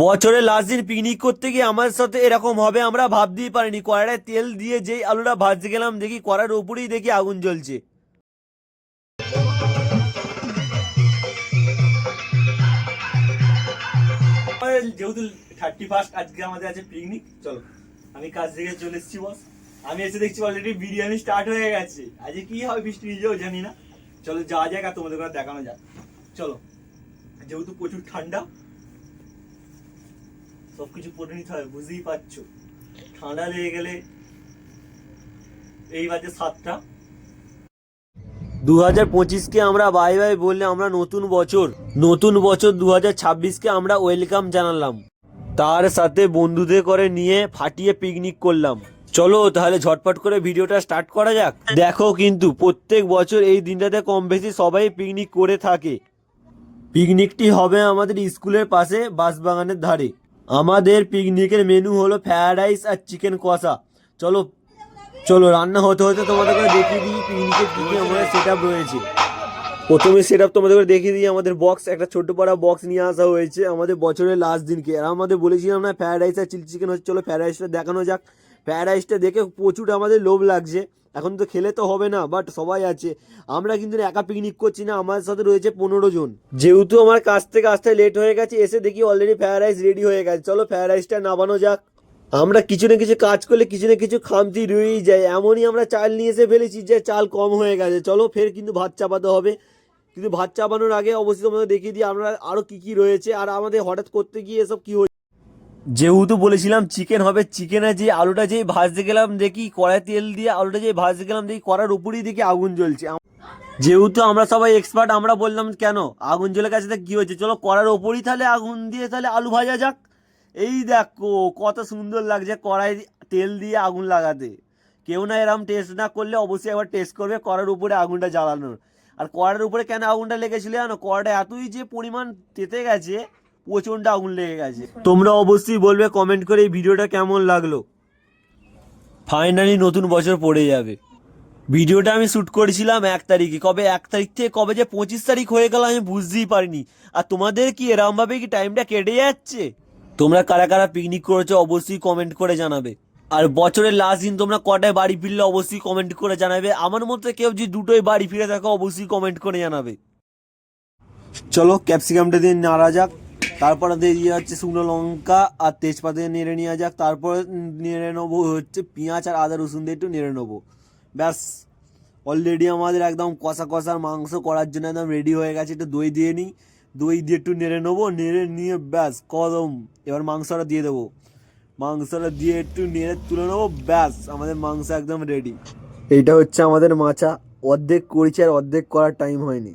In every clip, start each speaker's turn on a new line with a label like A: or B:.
A: বছরে লাস্ট দিন পিকনিক করতে গিয়ে আমার সাথে এরকম হবে আমরা ভাবতেই পারিনি। কড়াইয়ে তেল দিয়ে যেই আলুটা ভাজতে গেলাম দেখি কড়াইয়ের উপরেই দেখি আগুন জ্বলছে। যেহেতু 31 আজকে আমাদের আছে পিকনিক, চলো আমি কাজ থেকে চলে এসেছি বস। আমি এসে দেখছি অলরেডি বিরিয়ানি স্টার্ট হয়ে গেছে। আজকে কি হবে বৃষ্টি নিজেও জানি না। চলো যাওয়া যাক আর তোমাদের করে দেখানো যাক। চলো, যেহেতু প্রচুর ঠান্ডা সবকিছু পরে নিতে হবে, বুঝতেই পারছো। ঠান্ডা লেগে গেলে এই বাজে 7টা। 2025কে আমরা বাই বাই বললে আমরা নতুন বছর 2026কে আমরা ওয়েলকাম জানালাম। তার সাথে বন্ধুদের করে নিয়ে ফাটিয়ে পিকনিক করলাম। চলো তাহলে ঝটপট করে ভিডিওটা স্টার্ট করা যাক। দেখো কিন্তু প্রত্যেক বছর এই দিনটাতে কম বেশি সবাই পিকনিক করে থাকে। পিকনিকটি হবে আমাদের স্কুলের পাশে বাঁশবাগানের ধারে। আমাদের পিকনিকের মেনু হলো ফ্রায়েড রাইস আর চিকেন কষা। চলো চলো রান্না হতে হতে তোমাদের করে দেখিয়ে দিই পিকনিকের কী কী আমাদের সেট আপ রয়েছে। প্রথমে সেট আপ তোমাদের করে দেখিয়ে দিই। আমাদের বক্স, একটা ছোট্ট পাড়া বক্স নিয়ে আসা হয়েছে আমাদের বছরের লাস্ট দিনকে। আর আমাদের বলেছিলাম না ফ্রায়েড রাইস আর চিলি চিকেন হচ্ছে, চলো ফ্রায়েড রাইসটা দেখানো যাক। ফ্রায়েড রাইসটা দেখে প্রচুর আমাদের লোভ লাগছে। এখন তো খেলে তো হবে না, বাট সবাই আছে। আমরা কিন্তু একা পিকনিক করছি না, আমাদের সাথে রয়েছে 15 জন। যেহেতু আমার কাছ থেকে আসতে লেট হয়ে গেছে, এসে দেখি অলরেডি ফ্রায়েড রাইস রেডি হয়ে গেছে। চলো ফ্রায়েড রাইসটা নামানো যাক। আমরা কিছু না কিছু কাজ করলে কিছু না কিছু খামতি রয়েই যায়। এমনই আমরা চাল নিয়ে এসে ফেলেছি যে চাল কম হয়ে গেছে। চলো ফের কিন্তু ভাত চাপাতে হবে। কিন্তু ভাত চাপানোর আগে অবশ্যই তোমাদের দেখিয়ে দিই আমরা আরও কী কী রয়েছে আর আমাদের হঠাৎ করতে গিয়ে এসব কী হয়েছে। যেহেতু বলেছিলাম চিকেন হবে, চিকেনের যে আলুটা যেই ভাজতে গেলাম দেখি কড়াই তেল দিয়ে আলুটা যেই ভাজতে গেলাম দেখি কড়ার উপরেই দেখি আগুন জ্বলছে। যেহেতু আমরা সবাই এক্সপার্ট, আমরা বললাম কেন আগুন জ্বলে গেছে তা কী হয়েছে, চলো কড়ার ওপরেই তাহলে আগুন দিয়ে তাহলে আলু ভাজা যাক। এই দেখো কত সুন্দর লাগছে কড়াই তেল দিয়ে আগুন লাগাতে। কেউ না এরম টেস্ট না করলে অবশ্যই একবার টেস্ট করবে কড়ার উপরে আগুনটা জ্বালানোর। আর কড়ার উপরে কেন আগুনটা লেগেছিল জানো, কড়াটা এতই যে পরিমাণ তেতে গেছে, প্রচণ্ড আগুন লেগে গেছে। তোমরা অবশ্যই বলবে কমেন্ট করে এই ভিডিওটা কেমন লাগলো। ফাইনালি নতুন বছর পড়ে যাবে। ভিডিওটা আমি শ্যুট করেছিলাম 1 তারিখে, কবে 1 তারিখ থেকে কবে যে 25 তারিখ হয়ে গেল আমি বুঝতেই পারিনি। আর তোমাদের কি এরমভাবে কি টাইমটা কেটে যাচ্ছে? তোমরা কারা কারা পিকনিক করেছো অবশ্যই কমেন্ট করে জানাবে। আর বছরের লাস্ট দিন তোমরা কটায় বাড়ি ফিরলে অবশ্যই কমেন্ট করে জানাবে। আমার মধ্যে কেউ যদি দুটোই বাড়ি ফিরে থাকো অবশ্যই কমেন্ট করে জানাবে। চলো ক্যাপসিকামটা দিয়ে নাড়া যাক। তারপরে দিয়ে যাচ্ছে শুকনো লঙ্কা আর তেজপাতা দিয়ে নেড়ে নেওয়া যাক। তারপরে নেড়ে নেবো হচ্ছে পেঁয়াজ আর আদা রসুন দিয়ে একটু নেড়ে নেবো। ব্যাস অলরেডি আমাদের একদম কষা কষার মাংস করার জন্য একদম রেডি হয়ে গেছে। একটু দই দিয়ে নিই, দই দিয়ে একটু নেড়ে নেবো, নেড়ে নিয়ে ব্যাস কদম এবার মাংসটা দিয়ে দেবো। মাংসটা দিয়ে একটু নেড়ে তুলে নেবো, ব্যাস আমাদের মাংস একদম রেডি। এইটা হচ্ছে আমাদের মাচা, অর্ধেক করেছি আর অর্ধেক করার টাইম হয়নি।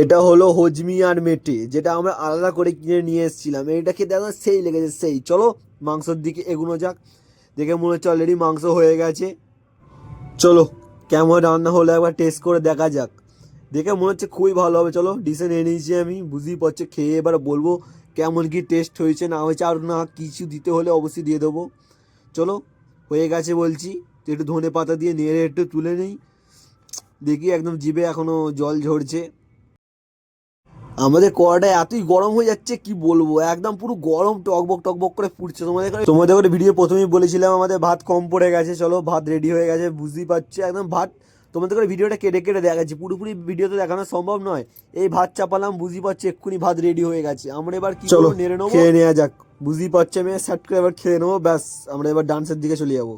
A: এটা হলো হজমি আর মেটে, যেটা আমরা আলাদা করে কিনে নিয়ে এসেছিলাম। এইটা খেতে একদম সেই লেগেছে সেই। চলো মাংসর দিকে এগোনো যাক। দেখে মনে হচ্ছে অলরেডি মাংস হয়ে গেছে। চলো কেমন রান্না হলো একবার টেস্ট করে দেখা যাক। দেখে মনে হচ্ছে খুবই ভালো হবে। চলো ডিশে নিয়ে নিয়েছি আমি, বুঝতেই পারছো। খেয়ে এবার বলবো কেমন কি টেস্ট হয়েছে না হয়েছে। আর না কিছু দিতে হলে অবশ্যই দিয়ে দেবো। চলো হয়ে গেছে বলছি। তো একটু ধনে পাতা দিয়ে নেড়ে একটু তুলে নিই। দেখি একদম জিভে এখনও জল ঝরছে। আমাদের কড়াটা এতই গরম হয়ে যাচ্ছে কি বলবো, একদম পুরো গরম টকবক টকবক করে ফুটছে। তোমাদের করে ভিডিও প্রথমেই বলেছিলাম আমাদের ভাত কম পড়ে গেছে। চলো ভাত রেডি হয়ে গেছে, বুঝতেই পারছো একদম ভাত। তোমাদের করে ভিডিওটা কেটে কেটে দেখাচ্ছি, পুরোপুরি ভিডিওতে দেখানো সম্ভব নয়। এই ভাত চাপালাম, বুঝতেই পারছি এক্ষুনি ভাত রেডি হয়ে গেছে। আমরা এবার কি চলো নেড়ে নেবো, খেয়ে নেওয়া যাক। বুঝতেই পারছি আমি সেট করে এবার খেয়ে নেবো, ব্যাস আমরা এবার ডান্সের দিকে চলে যাবো।